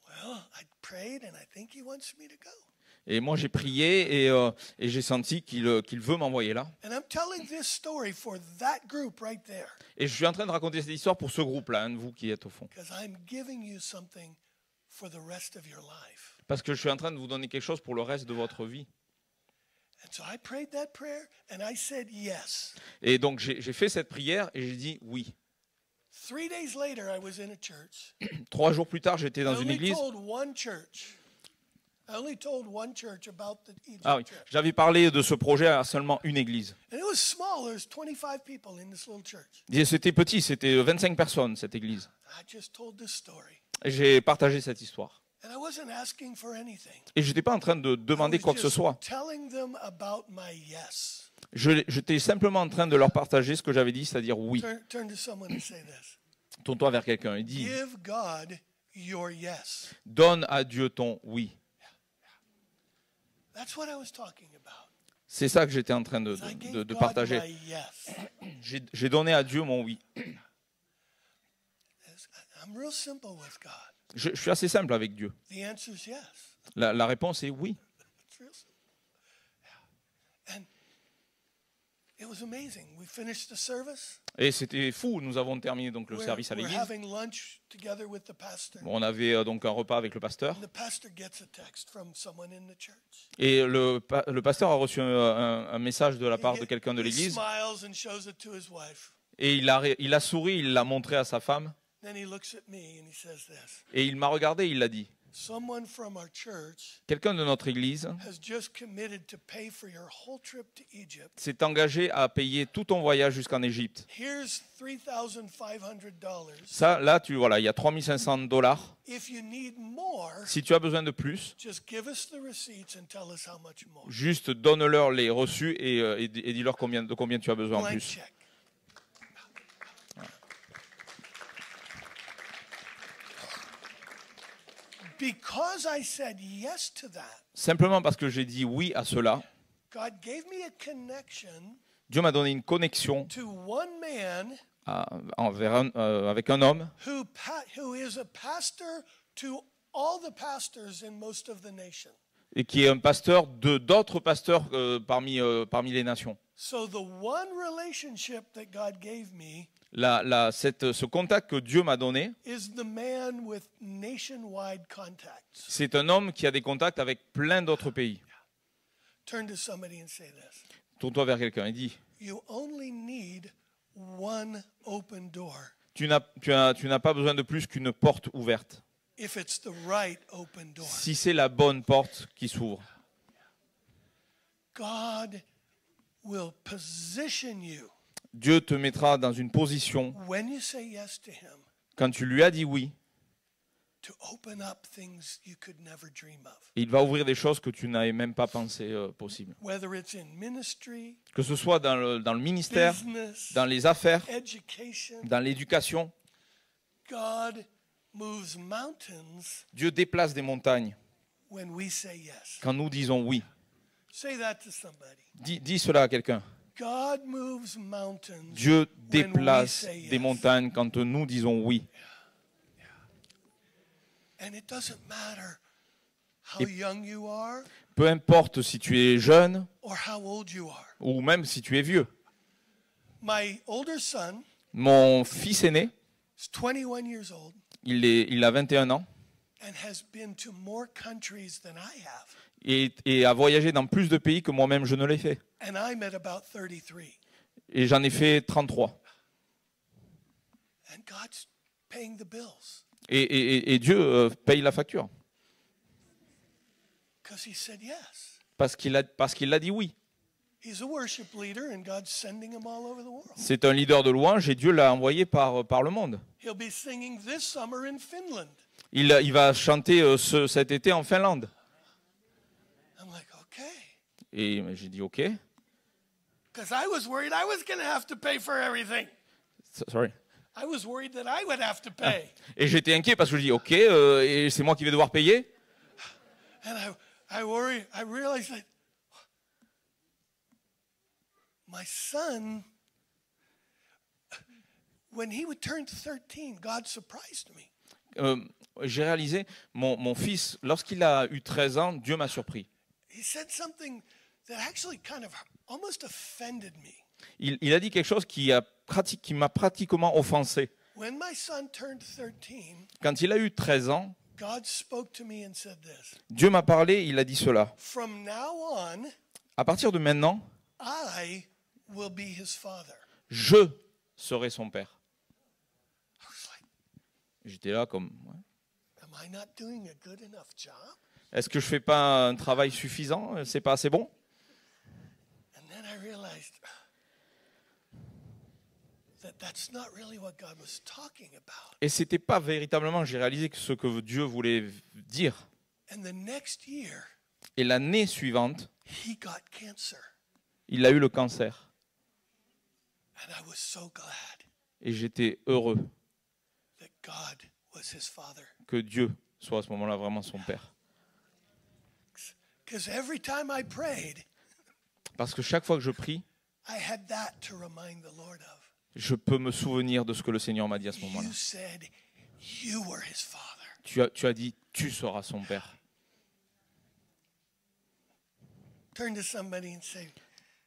well, I prayed and I think he wants me to go. Et moi, j'ai prié et j'ai senti qu'il veut m'envoyer là. And I'm telling this story for that group right there. Et je suis en train de raconter cette histoire pour ce groupe-là, vous qui êtes au fond. Because I'm giving you something for the rest of your life. Parce que je suis en train de vous donner quelque chose pour le reste de votre vie. And so I prayed that prayer and I said yes. Et donc, j'ai fait cette prière et j'ai dit oui. 3 days later, I was in a church. 3 jours plus tard, j'étais dans I une only église. told one church. I only told one church about the Egypt Ah oui, church. j'avais parlé de ce projet à seulement une église. And it was small. There was 25 people in this little church. Et c'était petit, c'était 25 personnes, cette église. I just told this story. Et j'ai partagé cette histoire. And I wasn't asking for anything. Et je n'étais pas en train de demander I was quoi que ce just soit. telling them about my yes. J'étais simplement en train de leur partager ce que j'avais dit, c'est-à-dire oui. Turn to someone and say this. Tourne-toi vers quelqu'un et dis, Give God your yes. donne à Dieu ton oui. That's what I was talking about. C'est ça que j'étais en train de I gave God partager. my yes. J'ai donné à Dieu mon oui. I'm real simple with God. Je suis assez simple avec Dieu. The answer is yes. La réponse est oui. It's real simple. Yeah. And it was amazing. We finished the service. Et c'était fou, nous avons terminé donc le We're service à l'église. having lunch together with the pastor. Bon, on avait donc un repas avec le pasteur. And the pastor gets a text from someone in the church. Et le pasteur a reçu un message de la part de quelqu'un de He l'église. smiles and shows it to his wife. Et il a souri, il l'a montré à sa femme. Then he looks at me and he says this. Et il m'a regardé, il l'a dit. Someone from our church Quelqu'un de notre église has just committed to pay for your whole trip to Egypt. s'est engagé à payer tout ton voyage jusqu'en Égypte. Here's $3,500. Ça, là, voilà, il y a $3 500. If you need more, Si tu as besoin de plus, just give us the receipts and tell us how much more. juste donne-leur les reçus et dis-leur de combien tu as besoin en Blank plus. check. Because I said yes to that, Simplement parce que j'ai dit oui à cela, God gave me a connection Dieu m'a donné une connexion to one man avec un homme who is a pastor to all the pastors in most of the nation. et qui est un pasteur d'autres pasteurs parmi les nations. So the one relationship that God gave me Ce contact que Dieu m'a donné, is the man with nationwide contacts. c'est un homme qui a des contacts avec plein d'autres pays. Turn to somebody and say this. Tourne-toi vers quelqu'un et dis, You only need one open door. tu n'as pas besoin de plus qu'une porte ouverte. if it's the right open door. Si c'est la bonne porte qui s'ouvre. God will position you Dieu te mettra dans une position, when you say yes to him, quand tu lui as dit oui, to open up things you could never dream of. il va ouvrir des choses que tu n'avais même pas pensé possibles. Whether it's in ministry, Que ce soit dans le ministère, business, dans les affaires, education, dans l'éducation, God moves mountains Dieu déplace des montagnes when we say yes. quand nous disons oui. Say that to somebody. Dis cela à quelqu'un. God moves mountains Dieu when we déplace say des yes. montagnes quand nous disons oui. And it doesn't matter how young you are Peu importe si tu es jeune or how old you are. ou même si tu es vieux. My older son Mon fils aîné, is 21 years old il a 21 ans and has been to more countries than I have. et a voyagé dans plus de pays que moi-même je ne l'ai fait. And I'm at about 33. Et j'en ai fait 33. And God's paying the bills Et Dieu paye la facture because he said yes. parce qu'il a dit oui. He's a worship leader and God's sending him all over the world. C'est un leader de louange et Dieu l'a envoyé par le monde. He'll be singing this summer in Finland. Il va chanter cet été en Finlande. I'm like, okay. Et j'ai dit OK. Because I was worried I was going to have to pay for everything. Sorry. I was worried that I would have to pay. Et j'étais inquiet parce que je dis OK, et c'est moi qui vais devoir payer. And I realized that my son, when he would turn 13, God surprised me. J'ai réalisé, mon fils, lorsqu'il a eu 13 ans, Dieu m'a surpris. He said something that actually kind of almost offended me. Il a dit quelque chose qui m'a pratiquement offensé. When my son turned 13, Quand il a eu 13 ans, God spoke to me and said this. Dieu m'a parlé, il a dit cela. From now on, À partir de maintenant, I will be his father. je serai son père. I was like, J'étais là comme, ouais. am I not doing a good enough job? Est-ce que je fais pas un travail suffisant? C'est pas assez bon? And then I realized that that's not really what God was talking about. Et c'était pas véritablement, j'ai réalisé que ce que Dieu voulait dire. And the next year, Et l'année suivante, he got cancer. il a eu le cancer. And I was so glad Et j'étais heureux that God was his father. que Dieu soit à ce moment-là vraiment son père. Because every time I prayed, Parce que chaque fois que je prie, I had that to remind the Lord of. je peux me souvenir de ce que le Seigneur m'a dit à ce moment-là. You said you were his father. Tu as dit, tu seras son père. Turn to somebody and say,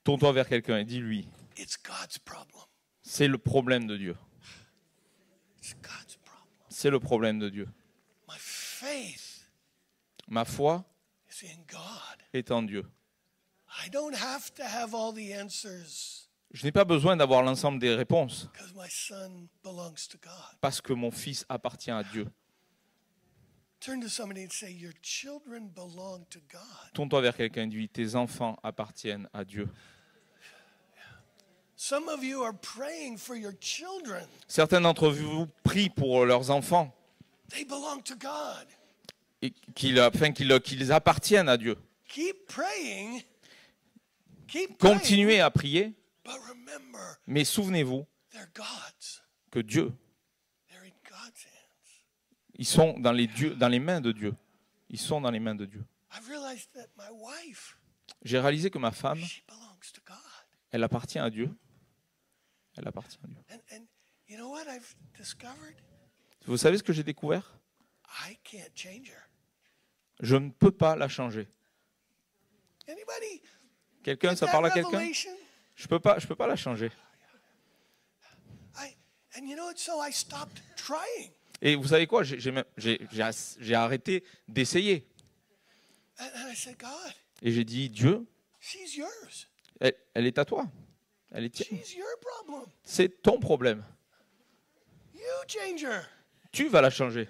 Tourne-toi vers quelqu'un et dis-lui, it's God's problem. c'est le problème de Dieu. It's God's problem. C'est le problème de Dieu. My faith Ma foi is in God. est en Dieu. I don't have to have all the answers Je n'ai pas besoin d'avoir l'ensemble des réponses because my son belongs to God. parce que mon fils appartient à Dieu. Turn to somebody and say, your children belong to God. Tourne-toi vers quelqu'un et dis, tes enfants appartiennent à Dieu. Some of you are praying for your children. Certains d'entre vous prient pour leurs enfants They belong to God. et qu'ils appartiennent à Dieu. Keep praying. Keep praying. Continuez à prier, But remember, mais souvenez-vous they're God's. que Dieu, They're in God's hands. ils sont dans les mains de Dieu. Ils sont dans les mains de Dieu. I've realized that my wife, J'ai réalisé que ma femme, she belongs to God. elle appartient à Dieu. Elle appartient à Dieu. And you know what I've discovered? Vous savez ce que j'ai découvert? I can't change her. Je ne peux pas la changer. Anybody Quelqu'un, get ça that parle à quelqu'un? revelation? Je peux pas la changer. And you know what? So I stopped trying. Et vous savez quoi? J'ai arrêté d'essayer. And I said, God, Et j'ai dit, Dieu, she's yours. elle est à toi. Elle est tienne. She's your problem. C'est ton problème. You change her. Tu vas la changer.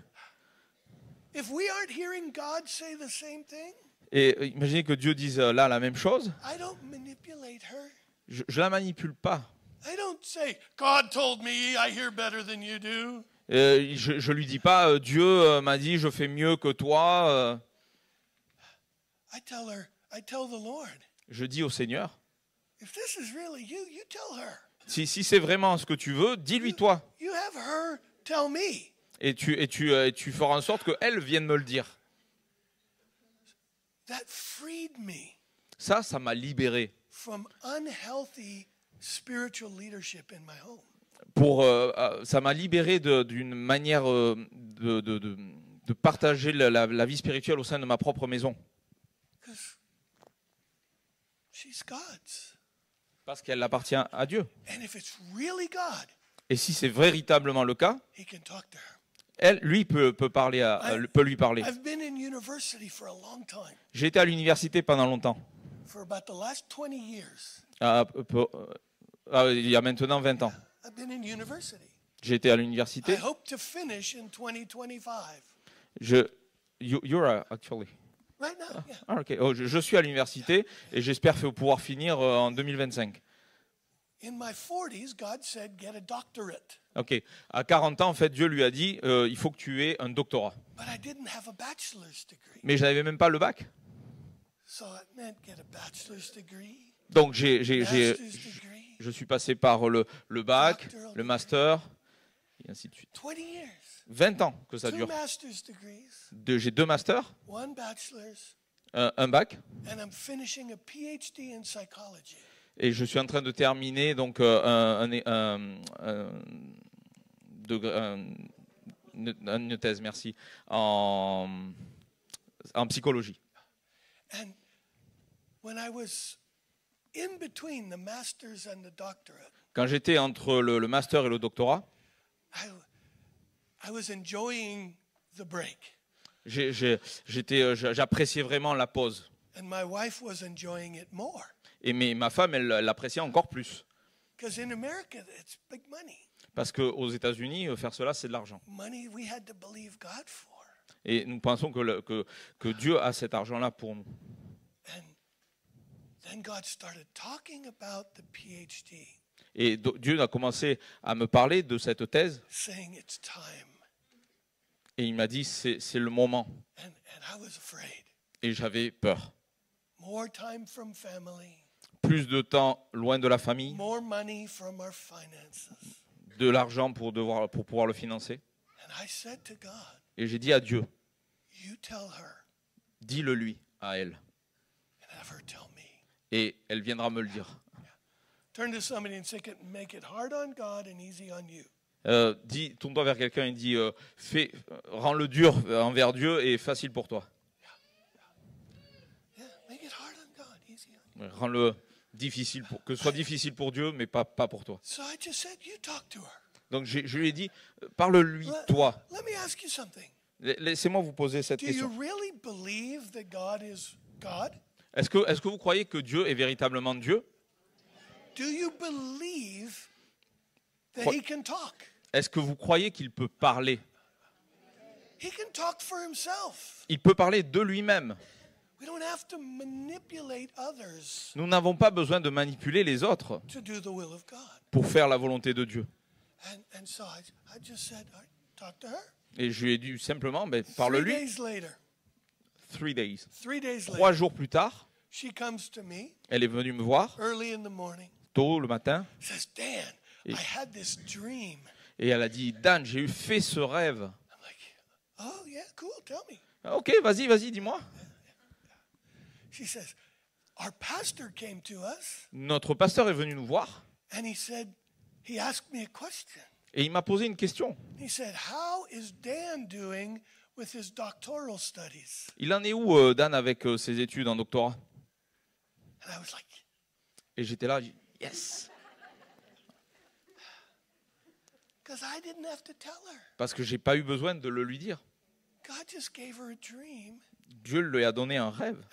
If we aren't hearing God say the same thing, Et imaginez que Dieu dise là la même chose. I don't manipulate her. Je la manipule pas. I don't say, God told me I hear better than you do. Je lui dis pas Dieu m'a dit je fais mieux que toi. I tell the Lord. Je dis au Seigneur. If this is really you, you tell her. Si c'est vraiment ce que tu veux, dis-lui toi. You have her tell me. Et tu feras en sorte qu'elle vienne me le dire. That freed me. Ça m'a libéré. From unhealthy spiritual leadership in my home. Ça m'a libéré d'une manière de partager la vie spirituelle au sein de ma propre maison. She's God's. Parce qu'elle appartient à Dieu. And if it's really God, et si c'est véritablement le cas, he can talk to her. Lui peut lui parler. I've been in university for a long time. J'ai été à l'université pendant longtemps. For about the last 20 years. Il y a maintenant 20 ans. I've been in university. J'ai été à l'université. I hope to finish in 2025. You're actually. Right now, yeah. Okay. Je suis à l'université et j'espère pouvoir finir en 2025. In my 40s, God said, get a doctorate. Ok. À 40 ans, en fait, Dieu lui a dit, il faut que tu aies un doctorat. But I didn't have a bachelor's degree. Mais je n'avais même pas le bac. So it meant get a bachelor's degree. Donc je suis passé par le bac, le master, et ainsi de suite. 20 years. 20 ans que ça dure. J'ai 2 masters, un bac, et je suis en train de terminer donc une thèse, merci, en psychologie. Quand j'étais entre le master et le doctorat, j'appréciais vraiment la pause. Et ma femme, elle l'appréciait encore plus. Parce qu'aux États-Unis, faire cela, c'est de l'argent. Et nous pensons que Dieu a cet argent-là pour nous. Et Dieu a commencé à me parler de cette thèse. Et il m'a dit, c'est le moment. Et j'avais peur. Plus de temps loin de la famille. De l'argent pour pouvoir le financer. Et j'ai dit à Dieu, dis-le lui, à elle. Et elle viendra me le dire. Tourne-toi vers quelqu'un et dis, rends-le dur envers Dieu et facile pour toi. Rends-le difficile, que ce soit difficile pour Dieu, mais pas pour toi. Donc je lui ai dit, parle-lui toi. Laissez-moi vous poser cette question. Est-ce que vous croyez que Dieu est véritablement Dieu? Est-ce que vous croyez qu'il peut parler? Il peut parler de lui-même. Nous n'avons pas besoin de manipuler les autres pour faire la volonté de Dieu. Et je lui ai dit simplement, parle-lui. 3 days. 3 jours plus tard, elle est venue me voir tôt le matin. Et elle a dit, Dan, j'ai fait ce rêve. Ok, vas-y, dis-moi. Notre pasteur est venu nous voir. Et il m'a posé une question. Il en est où, Dan, avec ses études en doctorat? Et j'étais là, yes. Parce que j'ai pas eu besoin de le lui dire. Dieu lui a donné un rêve.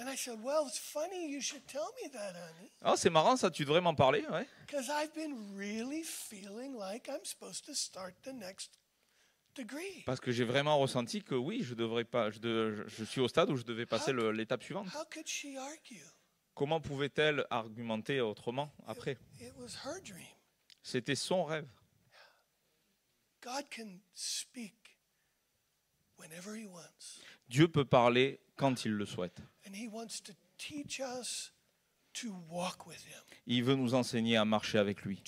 Oh, c'est marrant, ça, tu devrais m'en parler, ouais. Parce que j'ai vraiment ressenti que oui, je suis au stade où je devais passer l'étape suivante. Comment pouvait-elle argumenter autrement après? C'était son rêve. Dieu peut parler quand il le souhaite. Il veut nous enseigner à marcher avec lui,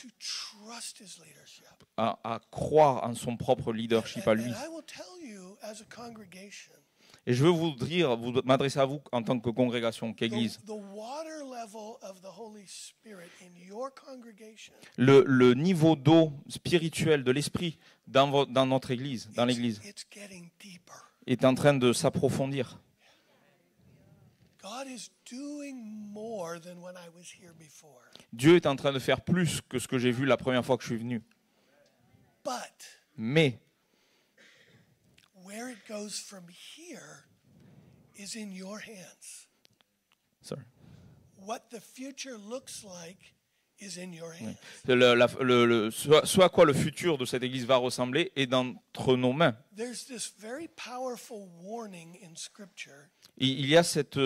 à croire en son propre leadership à lui. Et je veux m'adresser à vous en tant que congrégation, qu'église. Le niveau d'eau spirituel de l'esprit dans notre église, dans l'église, est en train de s'approfondir. Dieu est en train de faire plus que ce que j'ai vu la première fois que je suis venu. Mais where it goes from here is in your hands. Sorry. What the future looks like is in your hands. Ce à quoi le futur de cette église va ressembler est entre nos mains. There's this very powerful warning in Scripture. Il y a cet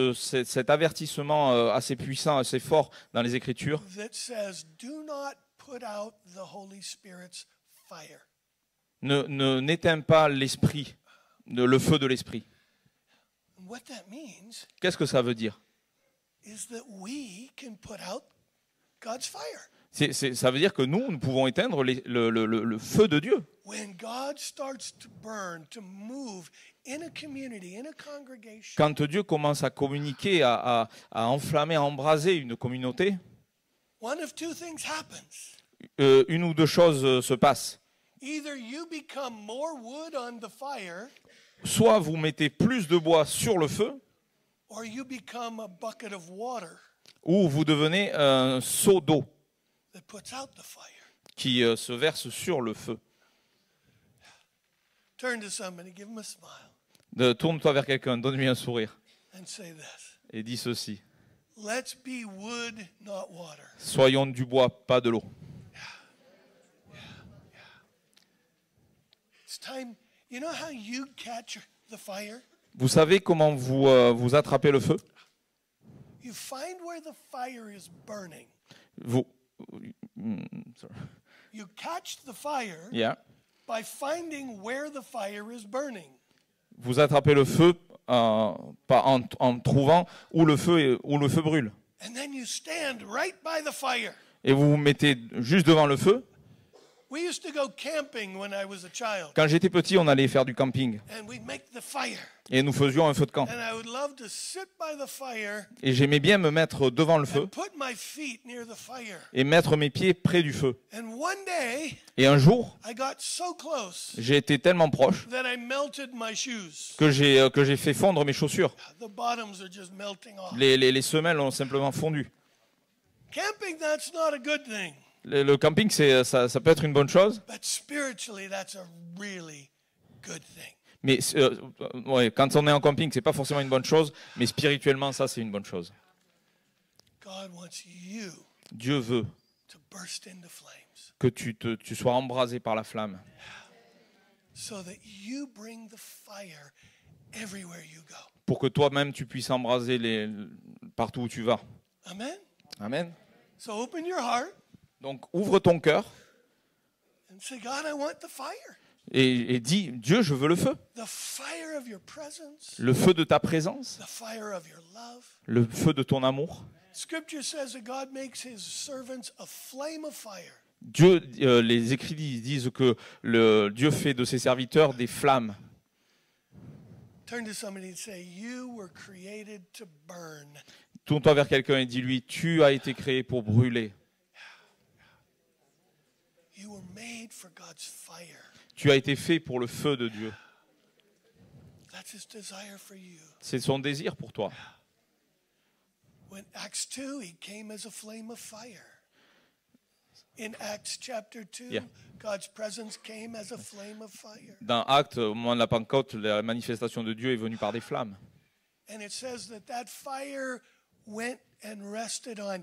avertissement assez puissant, assez fort dans les Écritures. That says, do not put out the Holy Spirit's fire. N'éteins pas l'esprit, le feu de l'esprit. Qu'est-ce que ça veut dire? Ça veut dire que nous pouvons éteindre le feu de Dieu. Quand Dieu commence à communiquer, à enflammer, à embraser une communauté, une ou deux choses se passent. Soit vous mettez plus de bois sur le feu, ou vous devenez un seau d'eau qui se verse sur le feu. Tourne-toi vers quelqu'un, donne-lui un sourire et dis ceci. Soyons du bois, pas de l'eau. Vous savez comment vous attrapez le feu? Vous Vous attrapez le feu en trouvant où le feu brûle. Et vous vous mettez juste devant le feu. Quand j'étais petit, on allait faire du camping. Et nous faisions un feu de camp. Et j'aimais bien me mettre devant le feu et mettre mes pieds près du feu. Et un jour, j'ai été tellement proche que j'ai fait fondre mes chaussures. Les semelles ont simplement fondu. Le camping, ça peut être une bonne chose. Mais ouais, quand on est en camping, c'est pas forcément une bonne chose, mais spirituellement, ça, c'est une bonne chose. Dieu veut que tu sois embrasé par la flamme, pour que toi-même, tu puisses embraser partout où tu vas. Amen. Amen. So open your heart. Donc, ouvre ton cœur et dis, Dieu, je veux le feu. Le feu de ta présence, le feu de ton amour. Dieu, les écrits disent que Dieu fait de ses serviteurs des flammes. Tourne-toi vers quelqu'un et dis-lui, tu as été créé pour brûler. Tu as été fait pour le feu de Dieu. C'est son désir pour toi. Dans Actes, au moment de la Pentecôte, la manifestation de Dieu est venue par des flammes. And it says that fire went and rested on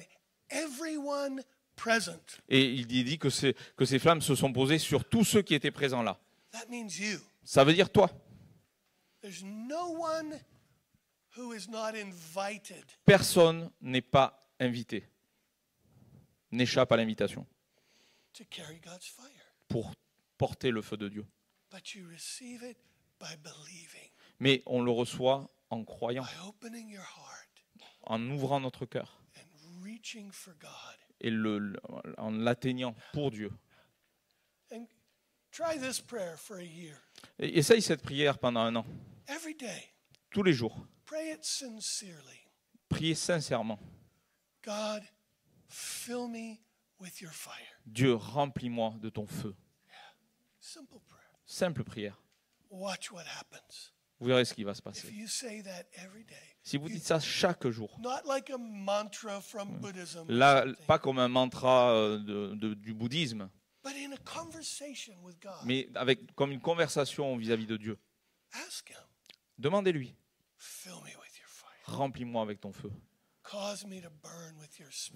everyone present. Et il dit que ces flammes se sont posées sur tous ceux qui étaient présents là. Ça veut dire toi. Personne n'est pas invité, n'échappe à l'invitation pour porter le feu de Dieu. Mais on le reçoit en croyant, en ouvrant notre cœur et en l'atteignant pour Dieu. Et essaye cette prière pendant un an. Tous les jours. Priez sincèrement. Dieu, remplis-moi de ton feu. Simple prière. Vous verrez ce qui va se passer. Si vous dites ça chaque jour, là, pas comme un mantra du bouddhisme, mais comme une conversation vis-à-vis de Dieu. Demandez-lui. Remplis-moi avec ton feu.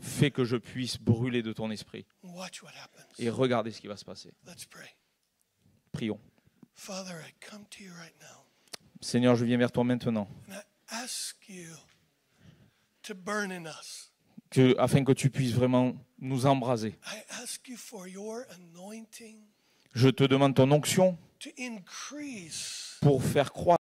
Fais que je puisse brûler de ton esprit. Et regardez ce qui va se passer. Prions. Seigneur, je viens vers toi maintenant. Afin que tu puisses vraiment nous embraser. Je te demande ton onction pour faire croître